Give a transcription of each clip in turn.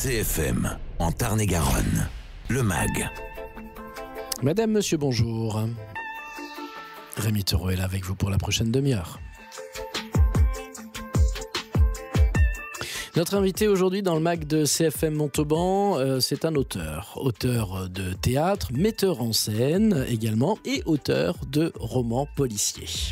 CFM, en Tarn-et-Garonne, le MAG. Madame, monsieur, bonjour. Rémi Taureau est là avec vous pour la prochaine demi-heure. Notre invité aujourd'hui dans le MAG de CFM Montauban, c'est un auteur de théâtre, metteur en scène également et auteur de romans policiers.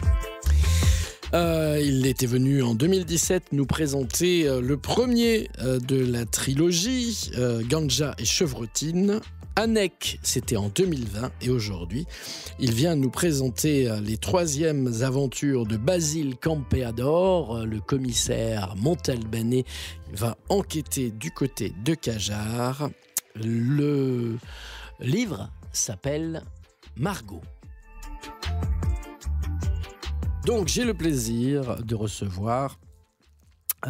Il était venu en 2017 nous présenter le premier de la trilogie, Ganja et Chevrotine. Anek, c'était en 2020 et aujourd'hui, il vient nous présenter les troisièmes aventures de Basile Campeador. Le commissaire Montalbanais va enquêter du côté de Cajar. Le livre s'appelle Margot. Donc j'ai le plaisir de recevoir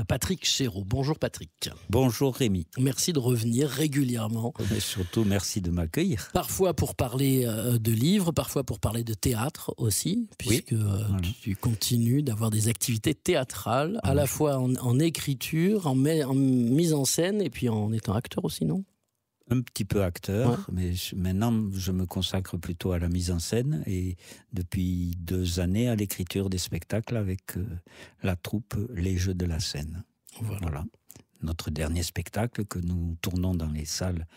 Patrick Chéreau. Bonjour Patrick. Bonjour Rémi. Merci de revenir régulièrement. Mais surtout, merci de m'accueillir. Parfois pour parler de livres, parfois pour parler de théâtre aussi, puisque tu continues d'avoir des activités théâtrales, à la fois en écriture, en mise en scène, et puis en étant acteur aussi, non ? Un petit peu acteur, mais maintenant je me consacre plutôt à la mise en scène et depuis 2 années à l'écriture des spectacles avec la troupe Les Jeux de la Scène. Voilà. Notre dernier spectacle que nous tournons dans les salles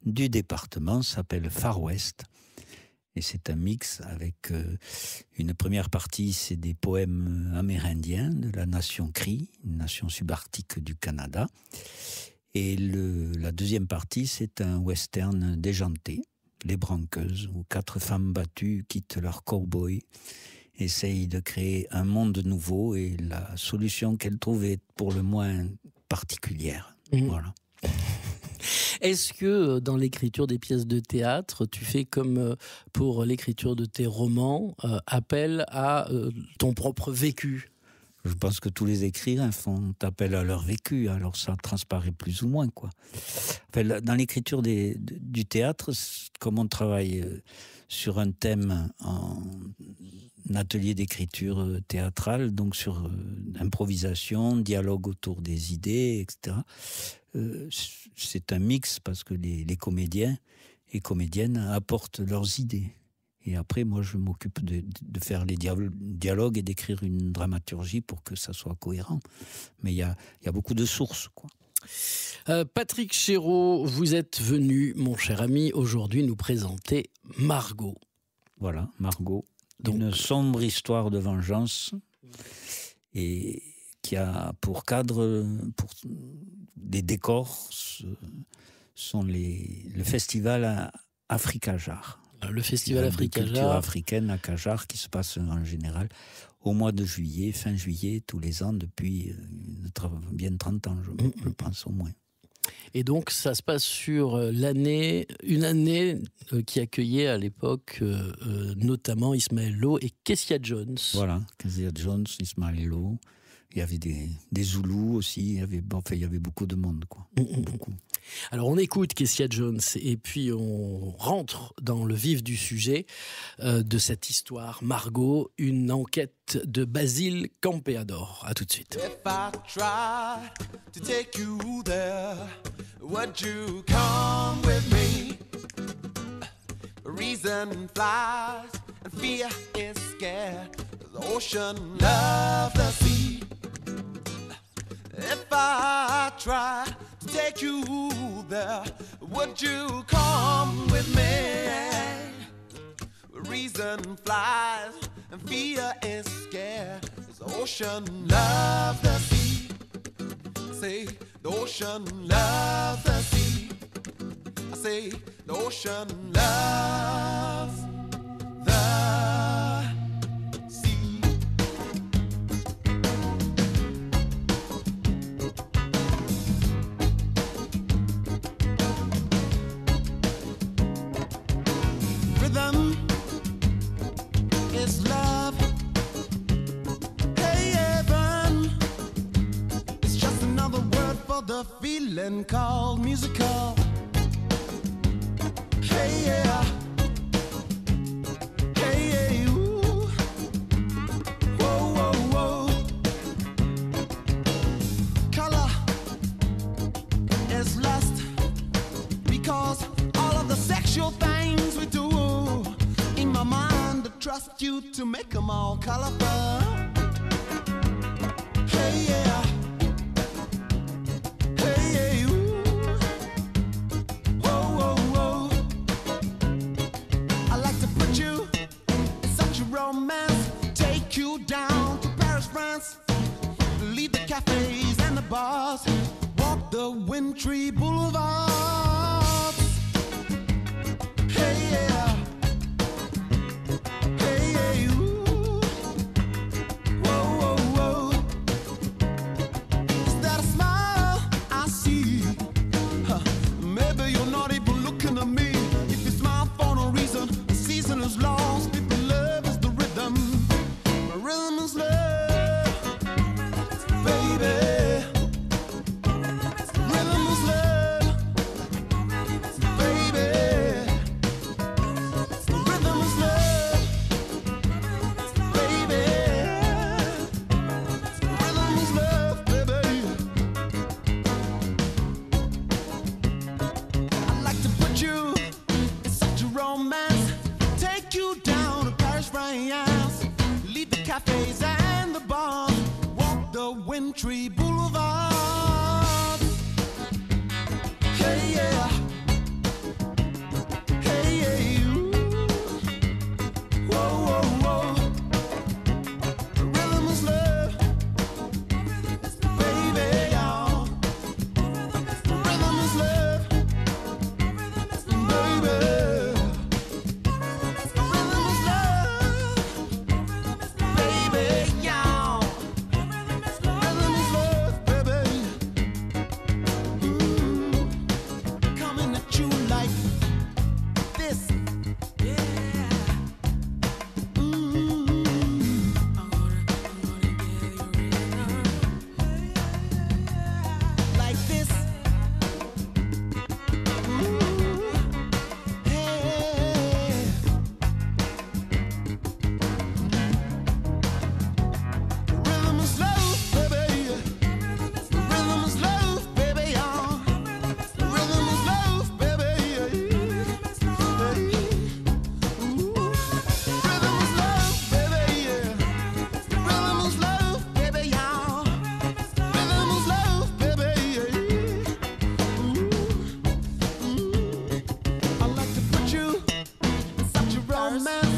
du département s'appelle Far West. Et c'est un mix avec une première partie, c'est des poèmes amérindiens de la nation Cri, une nation subarctique du Canada. Et la deuxième partie, c'est un western déjanté, Les Branqueuses, où 4 femmes battues quittent leur cow-boy, essayent de créer un monde nouveau, et la solution qu'elles trouvent est pour le moins particulière. Voilà. Est-ce que dans l'écriture des pièces de théâtre, tu fais comme pour l'écriture de tes romans, appel à ton propre vécu ? Je pense que tous les écrivains font appel à leur vécu, alors ça transparaît plus ou moins, quoi. Enfin, dans l'écriture du théâtre, comme on travaille sur un thème en atelier d'écriture théâtrale, donc sur improvisation, dialogue autour des idées, etc., c'est un mix parce que les comédiens et comédiennes apportent leurs idées. Et après, moi, je m'occupe de faire les dialogues et d'écrire une dramaturgie pour que ça soit cohérent. Mais il y a beaucoup de sources, quoi. Patrick Chéreau, vous êtes venu, mon cher ami, aujourd'hui nous présenter Margot. Voilà, Margot. Donc, une sombre histoire de vengeance et qui a pour cadre, pour des décors, sont le festival Africajar. Le festival Africajar. Culture africaine à Cajar qui se passe en général au mois de juillet, fin juillet, tous les ans depuis bien 30 ans, je pense au moins. Et donc ça se passe sur une année qui accueillait à l'époque notamment Ismaël Lo et Kessia Jones. Voilà, Kessia Jones, Ismaël Lo. Il y avait des Zoulous aussi, il y avait beaucoup de monde, quoi. Beaucoup. Alors on écoute Kessia Jones et puis on rentre dans le vif du sujet de cette histoire. Margot, une enquête de Basile Campeador. À tout de suite. If I tried to take you there, would you come with me? Reason flies and fear is scared. The ocean loves the sea. If I try to take you there, would you come with me? Reason flies and fear is scared. The ocean loves the sea. Say the ocean loves the sea. I say the ocean loves the sea. Rhythm is love. Hey, heaven. It's just another word for the feeling called musical. Hey, yeah. Hey, yeah, ooh. Whoa, whoa, whoa. Color is lost sexual things we do. In my mind, I trust you to make them all colorful. Hey, yeah. Hey, yeah, ooh. Whoa, whoa, whoa. I like to put you in such a romance. Take you down to Paris, France. Leave the cafes and the bars. Walk the wintry boulevards. Hey, yeah. Hey, yeah, ooh. Whoa, whoa, whoa. Is that a smile I see? Huh. Maybe you're not even looking at me. If you smile for no reason, the season is lost. People love is the rhythm. The rhythm is love. Baby, rhythm is love. Baby, rhythm is love. Baby, rhythm is love, baby. I'd like to put you in such a romance. Take you down to Paris, France. Leave the cafes and the bars. Walk the wintry boulevards. Hey, yeah. Hey, yeah, ooh. Whoa, whoa, whoa. Rhythm is love. Baby, y'all. Rhythm is love. Baby. Rhythm is love. Baby, y'all. Rhythm is love, baby. Coming at you like this. Yeah. Like this. Hey. Rhythm is love, baby. Rhythm is love, baby. Rhythm is love, baby. Ooh. Rhythm is love, baby. Rhythm is love, baby. Rhythm is love, baby. I like to put you in such a romance.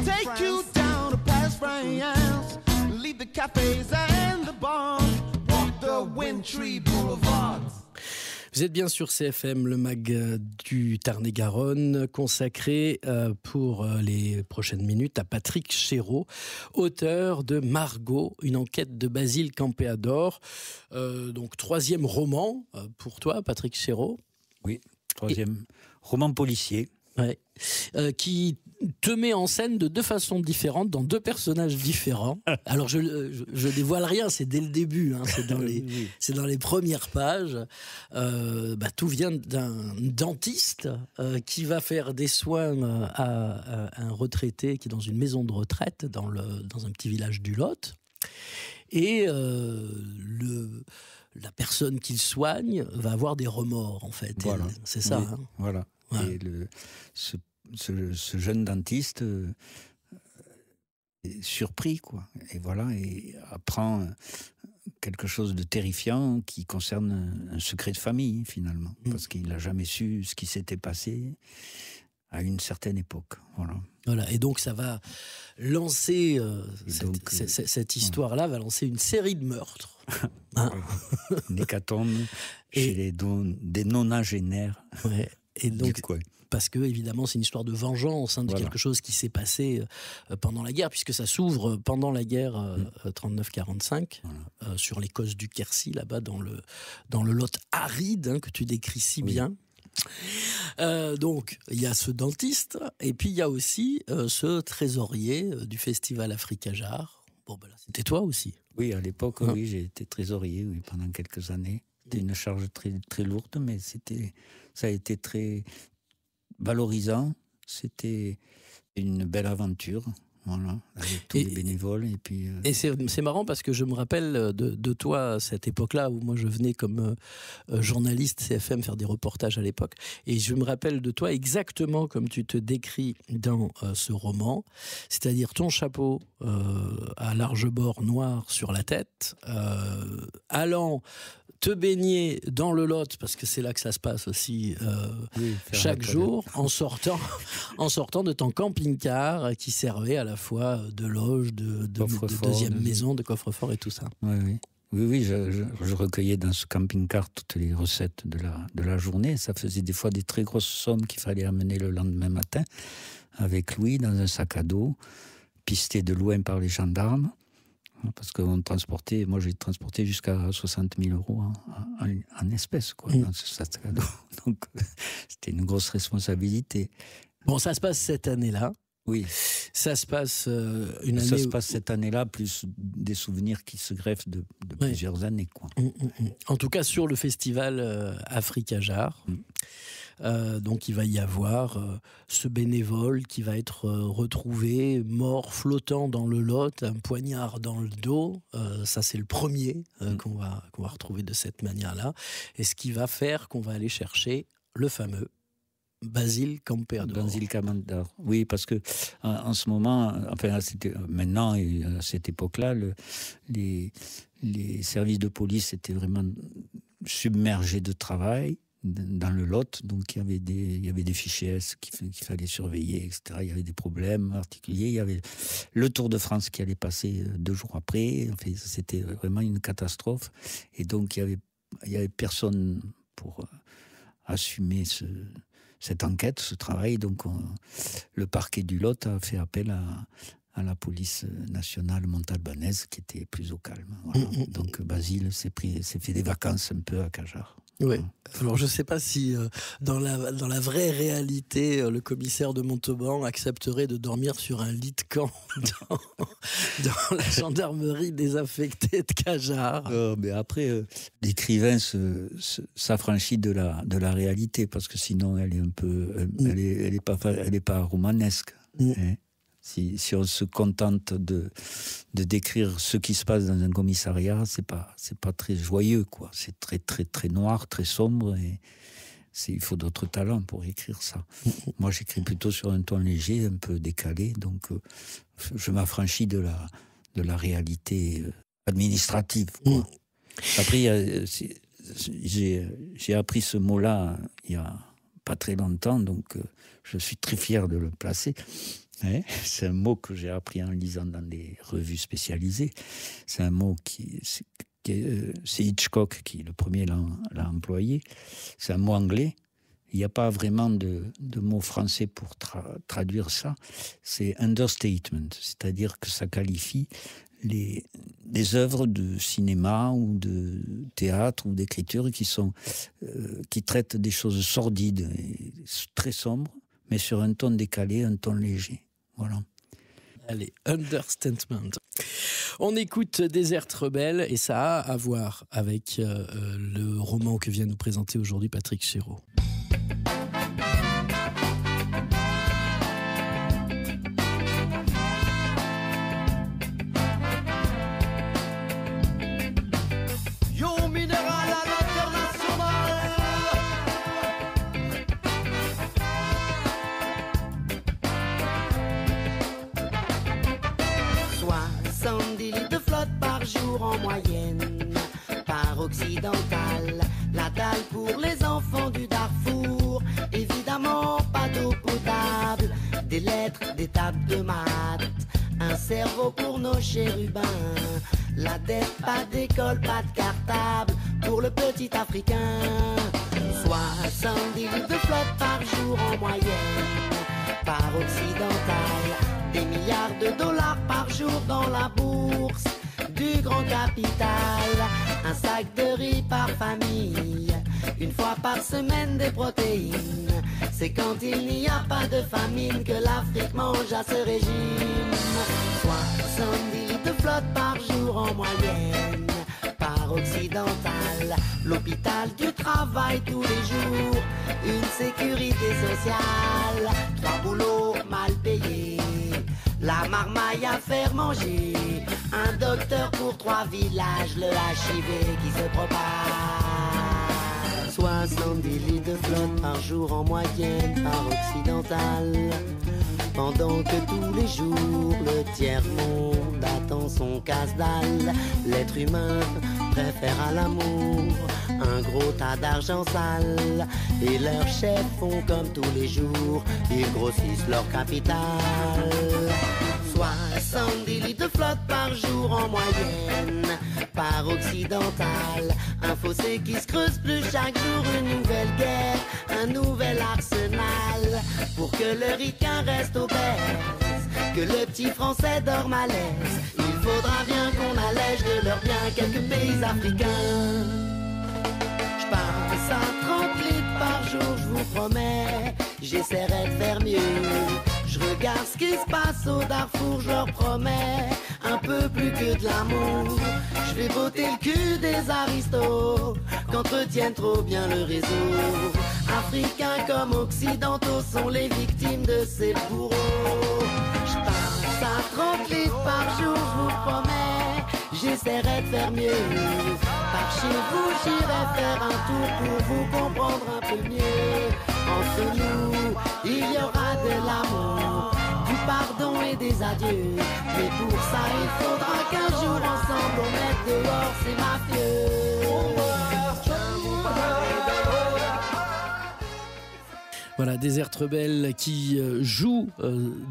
Take you down to Paris, France. Leave the cafes and the bars. Walk the wintry boulevards. Vous êtes bien sur CFM, le mag du Tarn-et-Garonne, consacré pour les prochaines minutes à Patrick Chéreau, auteur de Margot, une enquête de Basile Campéador. Donc, troisième roman pour toi, Patrick Chéreau. Oui, troisième roman policier. Ouais. Qui te met en scène de deux façons différentes, dans deux personnages différents. Alors je dévoile rien, c'est dès le début, hein, c'est dans les premières pages. Tout vient d'un dentiste qui va faire des soins à un retraité qui est dans une maison de retraite dans un petit village du Lot. Et la personne qu'il soigne va avoir des remords, en fait. Voilà. C'est ça. Oui, hein. Voilà. Ouais. Et ce jeune dentiste est surpris, quoi. Et voilà, et apprend quelque chose de terrifiant qui concerne un secret de famille, finalement. Parce qu'il n'a jamais su ce qui s'était passé à une certaine époque. Voilà. Et donc ça va lancer cette histoire-là va lancer une série de meurtres. Hein. Une hécatombe chez des nonagénaires. Ouais. Et donc, du coin. Parce que, évidemment, c'est une histoire de vengeance, de quelque chose qui s'est passé pendant la guerre, puisque ça s'ouvre pendant la guerre 39-45, sur les causes du Quercy, là-bas, dans le Lot aride, que tu décris si bien. Donc, il y a ce dentiste, et puis il y a aussi ce trésorier du festival Africajar. Bon, là, c'était toi aussi. Oui, à l'époque, oui, j'ai été trésorier pendant quelques années. C'était une charge très, très lourde, mais ça a été très valorisant. C'était une belle aventure. Voilà, avec tous les bénévoles. Et puis, et c'est marrant parce que je me rappelle de toi à cette époque-là où moi je venais comme journaliste CFM faire des reportages à l'époque. Et je me rappelle de toi exactement comme tu te décris dans ce roman, c'est-à-dire ton chapeau à large bord noir sur la tête, allant te baigner dans le Lot, parce que c'est là que ça se passe aussi chaque jour, en sortant de ton camping-car qui servait à la fois de loge, de deuxième maison, de coffre-fort et tout ça. Oui, je recueillais dans ce camping-car toutes les recettes de la journée. Ça faisait des fois des très grosses sommes qu'il fallait amener le lendemain matin avec Louis dans un sac à dos, pisté de loin par les gendarmes. Parce que moi j'ai transporté jusqu'à 60 000 euros en espèces dans ce sac à dos. Donc c'était une grosse responsabilité. Bon, ça se passe cette année-là. Oui. Ça se passe Ça se passe cette année-là, plus des souvenirs qui se greffent de plusieurs années. En tout cas, sur le festival Africa Jar. Donc il va y avoir ce bénévole qui va être retrouvé mort flottant dans le Lot, un poignard dans le dos. Ça c'est le premier qu'on va retrouver de cette manière-là. Et ce qui va faire qu'on va aller chercher le fameux Basile Campeador. Basile Campeador. Oui, parce que en ce moment, maintenant et à cette époque-là, les services de police étaient vraiment submergés de travail dans le Lot, donc il y avait des fichiers S qu'il fallait surveiller, etc. Il y avait des problèmes particuliers. Il y avait le Tour de France qui allait passer 2 jours après. Enfin, c'était vraiment une catastrophe. Et donc il y avait personne pour assumer cette enquête, ce travail. Donc le parquet du Lot a fait appel à la police nationale montalbanaise qui était plus au calme. Voilà. Donc Basile s'est fait des vacances un peu à Cajar. Oui. Alors je ne sais pas si dans la vraie réalité, le commissaire de Montauban accepterait de dormir sur un lit de camp dans la gendarmerie désaffectée de Cajar. Mais après, l'écrivain s'affranchit de la réalité parce que sinon elle est un peu, elle est pas romanesque. Hein. Si on se contente de décrire ce qui se passe dans un commissariat, c'est pas très joyeux, quoi. C'est très très très noir, très sombre, et il faut d'autres talents pour écrire ça. Moi, j'écris plutôt sur un ton léger, un peu décalé, donc je m'affranchis de la réalité administrative, quoi. Après, j'ai appris ce mot-là il y a pas très longtemps, donc je suis très fier de le placer. C'est un mot que j'ai appris en lisant dans des revues spécialisées. C'est un mot c'est Hitchcock qui, le premier, l'a employé. C'est un mot anglais. Il n'y a pas vraiment de mot français pour traduire ça. C'est understatement, c'est-à-dire que ça qualifie les œuvres de cinéma ou de théâtre ou d'écriture qui traitent des choses sordides et très sombres, mais sur un ton décalé, un ton léger. Voilà. Allez, understatement. On écoute Déserte Rebelle et ça a à voir avec le roman que vient nous présenter aujourd'hui Patrick Chéreau. En moyenne, par occidentale, la dalle pour les enfants du Darfour, évidemment pas d'eau potable, des lettres, des tables de maths, un cerveau pour nos chérubins, la dette, pas d'école, pas de cartable, pour le petit Africain, 70 litres de flotte par jour en moyenne, par occidentale, des milliards de dollars par jour dans la bourse du grand capital, un sac de riz par famille, une fois par semaine des protéines. C'est quand il n'y a pas de famine que l'Afrique mange à ce régime. 70 litres de flotte par jour en moyenne, par occidentale, l'hôpital du travail tous les jours, une sécurité sociale, 3 boulots mal payés, la marmaille à faire manger, un docteur pour 3 villages, le HIV qui se propage. 70 litres de flotte par jour en moyenne par occidental. Pendant que tous les jours le tiers-monde attend son casse-dalle, l'être humain préfère à l'amour un gros tas d'argent sale. Et leurs chefs font comme tous les jours, ils grossissent leur capital. 70 litres de flotte par jour en moyenne par occidental. Un fossé qui se creuse plus chaque jour, une nouvelle guerre, un nouvel arsenal. Pour que le ricain reste obèse, que le petit français dorme à l'aise, il faudra bien qu'on allège de leurs biens quelques pays africains. Je passe à 30 litres par jour, je vous promets, j'essaierai de faire mieux. Je regarde ce qui se passe au Darfour, je leur promets un peu plus que de l'amour. Je vais botter le cul des aristos qu'entretiennent trop bien le réseau. Africains comme occidentaux sont les victimes de ces bourreaux. Je passe à 30 litres par jour, je vous promets, j'essaierai de faire mieux. Par chez vous, j'irai faire un tour pour vous comprendre un peu mieux. Entre nous, il y aura de l'amour, du pardon et des adieux. Mais pour ça, il faudra qu'un jour ensemble on mette dehors ces mafieux. Voilà, Désert Rebelle qui joue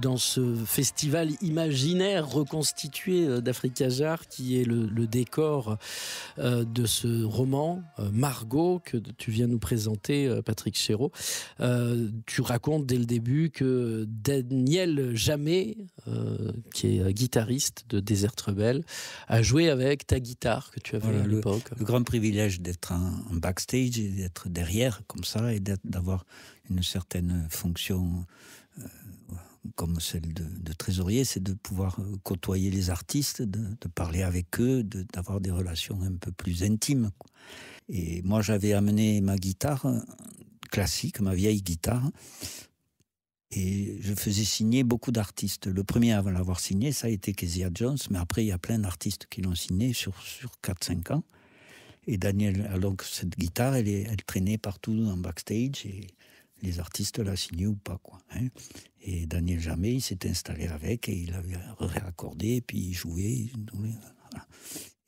dans ce festival imaginaire reconstitué d'Africa Jar, qui est le décor de ce roman Margot que tu viens nous présenter, Patrick Chéreau. Tu racontes dès le début que Daniel Jammet, qui est guitariste de Désert Rebelle, a joué avec ta guitare que tu avais à l'époque. Le grand privilège d'être en backstage et d'être derrière comme ça et d'avoir une certaine fonction comme celle de trésorier, c'est de pouvoir côtoyer les artistes, de parler avec eux, d'avoir des relations un peu plus intimes. Et moi, j'avais amené ma guitare classique, ma vieille guitare, et je faisais signer beaucoup d'artistes. Le premier à l'avoir signé, ça a été Kezia Jones, mais après, il y a plein d'artistes qui l'ont signé sur 4-5 ans. Et Daniel, alors cette guitare, elle traînait partout en backstage, et les artistes la signaient ou pas, quoi. Hein. Et Daniel Jammet, il s'était installé avec, et il avait réaccordé, et puis il jouait. Voilà.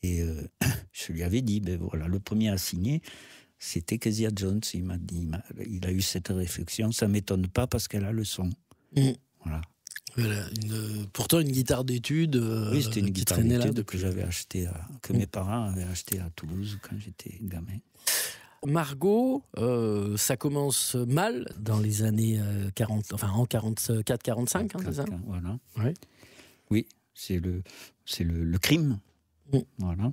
Et je lui avais dit, ben voilà, le premier à signer, c'était Kezia Jones. Il m'a dit, il a eu cette réflexion, ça m'étonne pas parce qu'elle a le son. Voilà. Voilà, pourtant une guitare d'études. Oui, c'était une guitare d'études que j'avais achetée, que mes parents avaient achetée à Toulouse quand j'étais gamin. Margot, ça commence mal dans les années 40, enfin en 44-45, hein, c'est ça ? Voilà. Ouais. Oui, c'est le crime. Voilà.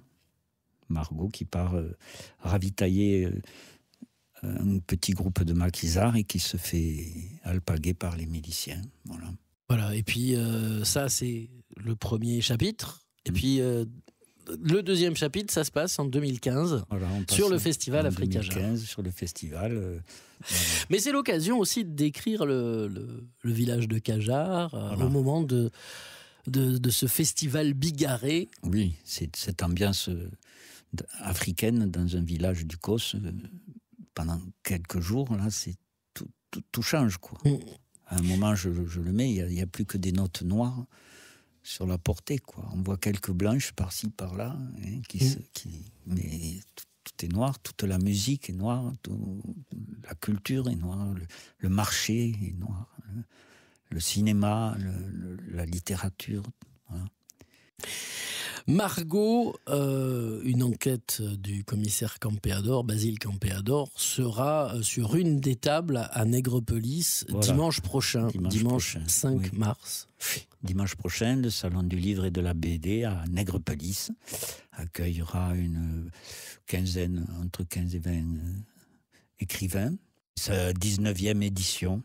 Margot qui part ravitailler un petit groupe de maquisards et qui se fait alpaguer par les miliciens. Voilà. Voilà, et puis ça c'est le premier chapitre. Et puis le deuxième chapitre, ça se passe en 2015, voilà, sur le festival Africa Jar. 2015, sur le festival. Mais c'est l'occasion aussi de décrire le village de Cajar, voilà, au moment de ce festival bigarré. Oui, c'est cette ambiance africaine dans un village du Causse. Pendant quelques jours, là, tout change, quoi. À un moment, je le mets, il n'y a plus que des notes noires sur la portée, quoi. On voit quelques blanches par-ci, par-là, hein, mais tout est noir, toute la musique est noire, la culture est noire, le marché est noir, le cinéma, la littérature. Voilà. Margot, une enquête du commissaire Campeador, Basile Campeador, sera sur une des tables à Nègrepelisse, voilà, dimanche prochain, dimanche 5 mars. Dimanche prochain, le Salon du Livre et de la BD à Nègrepelisse accueillera une quinzaine, entre 15 et 20 écrivains. Sa 19e édition.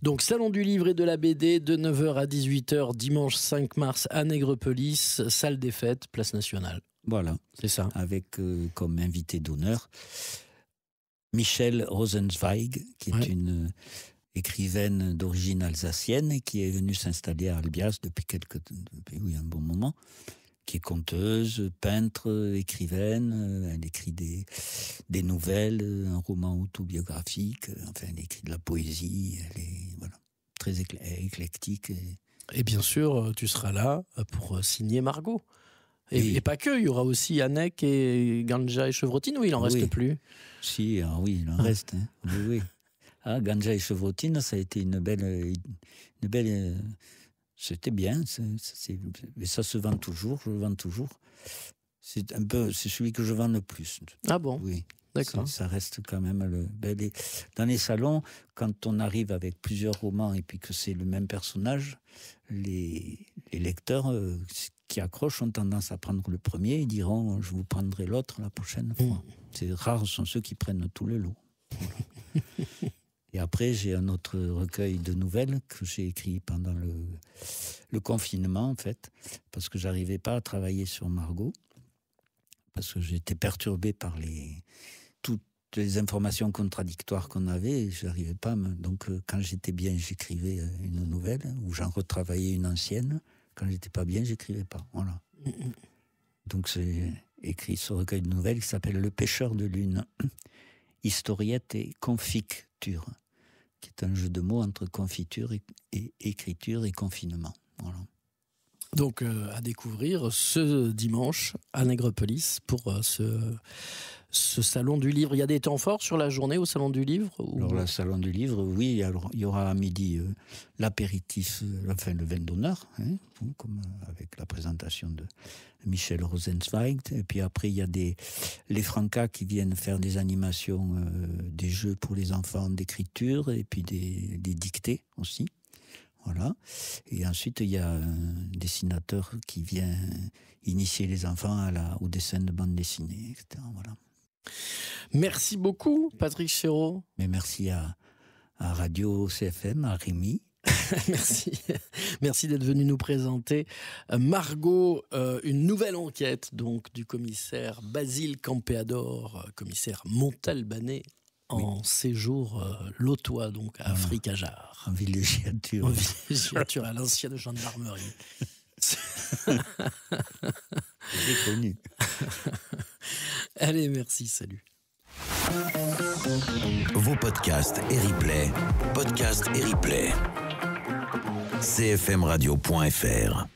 Donc, Salon du Livre et de la BD, de 9h à 18h, dimanche 5 mars à Nègrepelisse, salle des fêtes, place nationale. Voilà. C'est ça. Avec comme invité d'honneur Michel Rosenzweig, qui est écrivaine d'origine alsacienne et qui est venue s'installer à Albiaz depuis un bon moment, qui est conteuse, peintre, écrivaine. Elle écrit des nouvelles, un roman autobiographique. Enfin, elle écrit de la poésie. Elle est très éclectique. Et bien sûr, tu seras là pour signer Margot. Et pas que, il y aura aussi Annek et Ganja et Chevrotine, ou il en reste plus? Si, il en reste. Hein. Oui. Ganja et Chevrotine, ça a été une belle c'était bien. Mais ça se vend toujours, je le vends toujours. C'est celui que je vends le plus. Ah bon? Oui. D'accord. Ça reste quand même bel. Dans les salons, quand on arrive avec plusieurs romans et puis que c'est le même personnage, les lecteurs qui accrochent ont tendance à prendre le premier et diront « je vous prendrai l'autre la prochaine fois ». C'est rare sont ceux qui prennent tout le lot. Et après, j'ai un autre recueil de nouvelles que j'ai écrit pendant le confinement, en fait, parce que j'arrivais pas à travailler sur Margot, parce que j'étais perturbé par toutes les informations contradictoires qu'on avait, et je n'arrivais pas. Donc, quand j'étais bien, j'écrivais une nouvelle, ou j'en retravaillais une ancienne. Quand j'étais pas bien, j'écrivais pas. Voilà. Donc, j'ai écrit ce recueil de nouvelles qui s'appelle Le pêcheur de lune, historiette et confiture, qui est un jeu de mots entre confiture et écriture et confinement. Voilà. Donc, à découvrir ce dimanche à Nègrepelisse pour ce salon du livre. Il y a des temps forts sur la journée au salon du livre Alors, le salon du livre, oui. Alors, il y aura à midi l'apéritif, le vin d'honneur, comme avec la présentation de Michel Rosenzweig. Et puis après, il y a les Francas qui viennent faire des animations, des jeux pour les enfants d'écriture, et puis des dictées aussi. Voilà. Et ensuite, il y a un dessinateur qui vient initier les enfants au dessin de bande dessinée, etc. Voilà. Merci beaucoup, Patrick Chéreau. Mais merci à Radio CFM, à Rémi. Merci d'être venu nous présenter Margot, une nouvelle enquête donc du commissaire Basile Campeador, commissaire montalbanais en séjour lotois, donc à Africajar. En villégiature. En villégiature à l'ancienne gendarmerie. J'ai connu. Allez, merci, salut. Vos podcasts et replays. Podcasts et replays. cfmradio.fr